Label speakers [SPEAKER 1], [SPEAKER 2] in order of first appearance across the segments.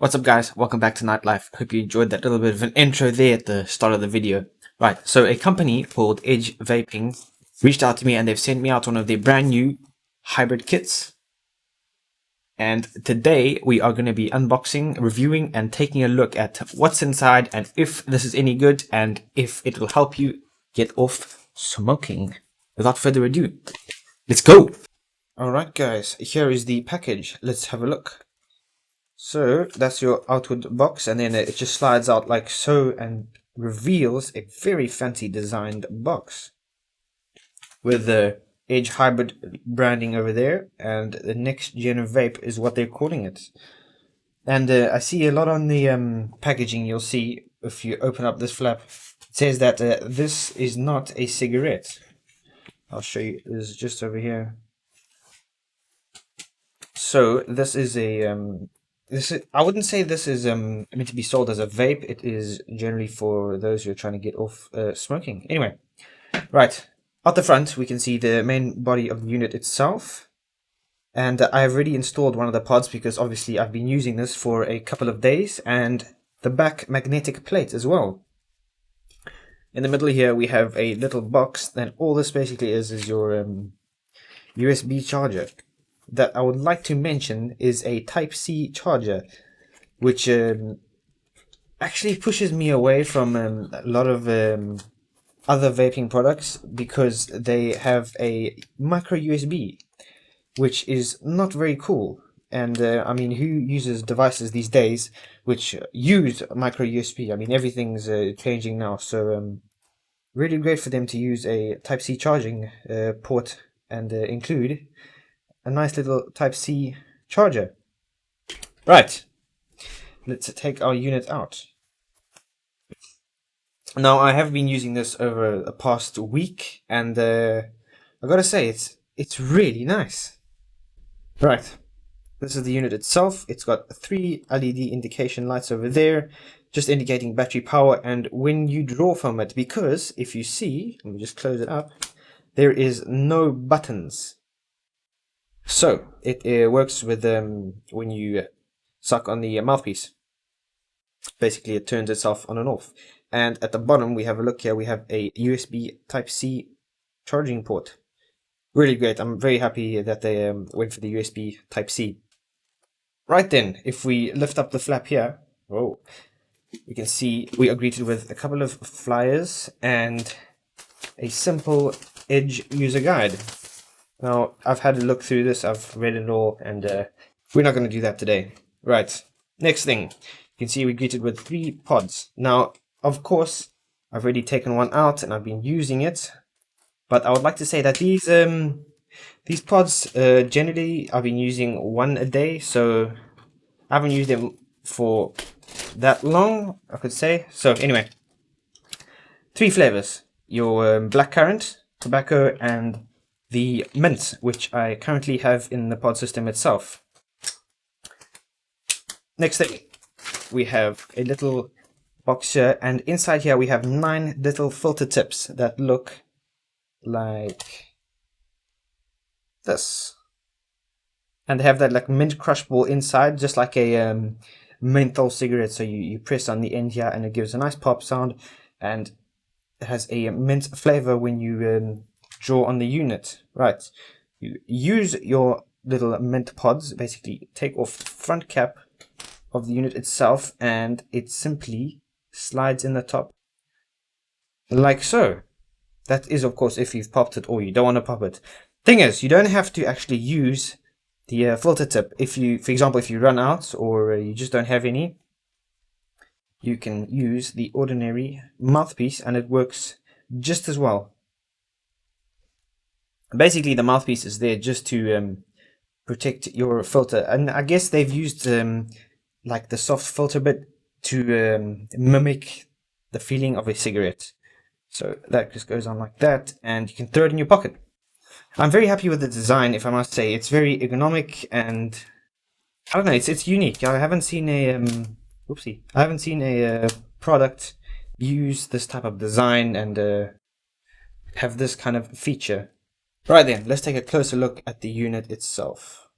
[SPEAKER 1] What's up guys, welcome back to Nightlife. Hope you enjoyed that little bit of an intro there at the start of the video. Right, so a company called Edge Vaping reached out to me and they've sent me out one of their brand new hybrid kits. And today we are going to be unboxing, reviewing and taking a look at what's inside and if this is any good and if it will help you get off smoking. Without further ado, let's go! Alright guys, here is the package. Let's have a look. So that's your outward box, and then it just slides out like so and reveals a very fancy designed box with the Edge Hybrid branding over there, and the next gen vape is what they're calling it. And I see a lot on the packaging. You'll see if you open up this flap, it says that this is not a cigarette. I'll show you. This is just over here. So this is a I wouldn't say this is meant to be sold as a vape. It is generally for those who are trying to get off smoking. Anyway, right, at the front we can see the main body of the unit itself, and I have already installed one of the pods because obviously I've been using this for a couple of days, and the back magnetic plate as well. In the middle here we have a little box, and all this basically is your USB charger. That I would like to mention is a Type-C charger, which actually pushes me away from a lot of other vaping products because they have a micro USB, which is not very cool. And I mean, who uses devices these days which use micro USB? I mean, everything's changing now, so really great for them to use a Type-C charging port and include a nice little Type-C charger. Right, let's take our unit out. Now I have been using this over the past week, and I gotta say it's really nice. Right, this is the unit itself. It's got 3 LED indication lights over there, just indicating battery power and when you draw from it. Because if you see, let me just close it up, there is no buttons. So it works with when you suck on the mouthpiece. Basically it turns itself on and off. And at the bottom we have a look here, we have a USB Type-C charging port. Really great. I'm very happy that they went for the USB Type-C. Right then, if we lift up the flap here, whoa, we can see we are greeted with a couple of flyers and a simple Edge user guide. Now, I've had a look through this, I've read it all, and we're not going to do that today. Right, next thing, you can see we're greeted with 3 pods. Now, of course, I've already taken one out and I've been using it, but I would like to say that these pods, generally, I've been using one a day, so I haven't used them for that long, I could say. So, anyway, 3 flavors, your blackcurrant, tobacco, and the mint, which I currently have in the pod system itself. Next thing, we have a little box here, and inside here we have 9 little filter tips that look like this. And they have that like mint crush ball inside, just like a menthol cigarette. So you press on the end here and it gives a nice pop sound, and it has a mint flavor when you draw on the unit. Right, you use your little mint pods, basically take off the front cap of the unit itself, and it simply slides in the top like so. That is of course if you've popped it or you don't want to pop it. Thing is, you don't have to actually use the filter tip. If you, for example, if you run out or you just don't have any, you can use the ordinary mouthpiece and it works just as well. Basically, the mouthpiece is there just to protect your filter, and I guess they've used like the soft filter bit to mimic the feeling of a cigarette. So that just goes on like that, and you can throw it in your pocket. I'm very happy with the design, if I must say. It's very ergonomic, and I don't know, it's unique. I haven't seen a product use this type of design and have this kind of feature. Right then, let's take a closer look at the unit itself.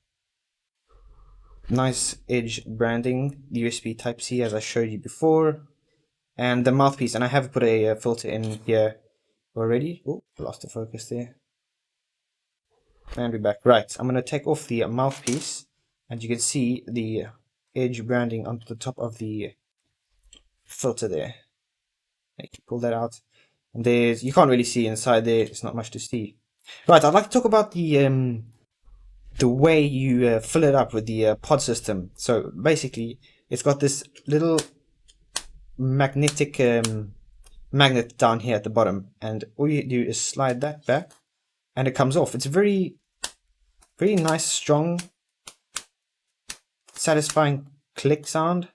[SPEAKER 1] nice edge branding, USB Type-C as I showed you before, and the mouthpiece. And I have put a filter in here already. Oh, lost the focus there. And we're back. Right, I'm going to take off the mouthpiece, and you can see the edge branding onto the top of the filter there. You can pull that out, and you can't really see inside there. It's not much to see. Right, I'd like to talk about the way you fill it up with the pod system. So basically, it's got this little magnetic magnet down here at the bottom, and all you do is slide that back, and it comes off. It's a very nice, strong, satisfying click sound.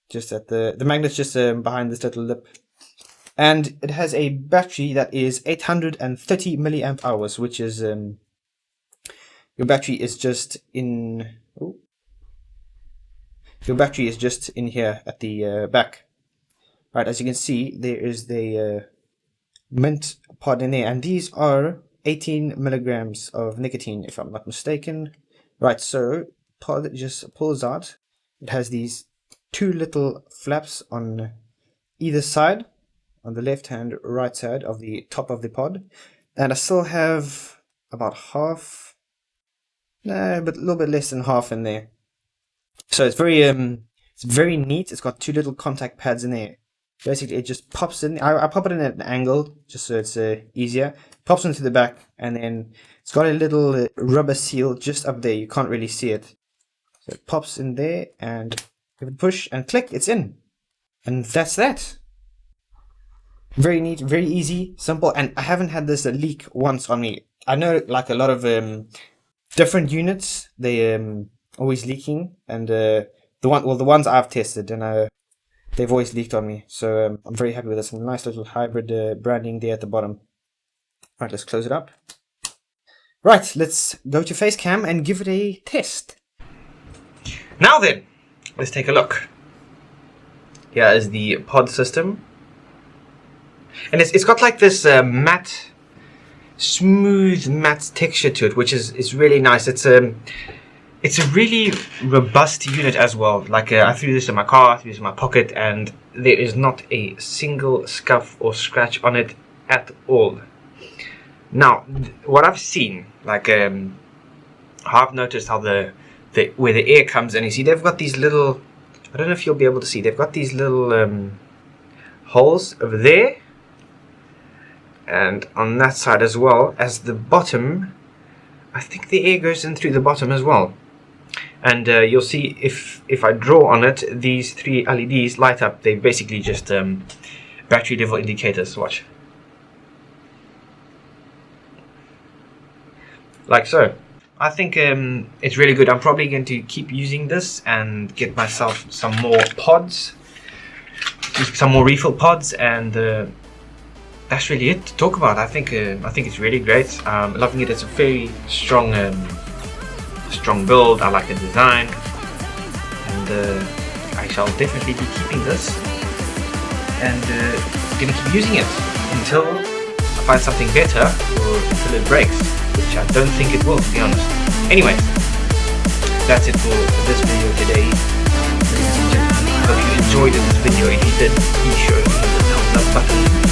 [SPEAKER 1] Just at the magnet's just behind this little lip, and it has a battery that is 830 milliamp hours, which is your battery is just in here at the back. Right, as you can see, there is the mint pod in there, and these are 18 milligrams of nicotine, if I'm not mistaken. Right, so pod just pulls out. It has these two little flaps on either side, on the left and right side of the top of the pod, and I still have about half, but a little bit less than half in there. So it's very neat. It's got two little contact pads in there. Basically, it just pops in. I pop it in at an angle just so it's easier. Pops into the back, and then it's got a little rubber seal just up there. You can't really see it, so it pops in there, and give it a push and click, it's in. And that's that. Very neat, very easy, simple, and I haven't had this leak once on me. I know like a lot of different units, they always leaking, and the ones I've tested, and they've always leaked on me. So I'm very happy with this. Nice little hybrid branding there at the bottom. Right, let's close it up. Right, let's go to Facecam and give it a test. Now then, let's take a look. Here is the pod system, and it's got like this matte, smooth matte texture to it, which is really nice. It's a really robust unit as well. Like I threw this in my car, I threw this in my pocket, and there is not a single scuff or scratch on it at all. Now, what I've seen, like I've noticed how where the air comes in, you see they've got these little, I don't know if you'll be able to see, they've got these little holes over there, and on that side as well as the bottom. I think the air goes in through the bottom as well, and you'll see if I draw on it, these three LEDs light up. They basically just battery level indicators. Watch, like so. I think it's really good. I'm probably going to keep using this and get myself some more pods, some more refill pods, and that's really it to talk about. I think it's really great. Loving it. It's a very strong build. I like the design, and I shall definitely be keeping this and gonna keep using it until I find something better or until it breaks, which I don't think it will, to be honest. Anyways, that's it for this video today. Ladies and gentlemen, I hope you enjoyed this video. If you did, be sure to hit the thumbs up button.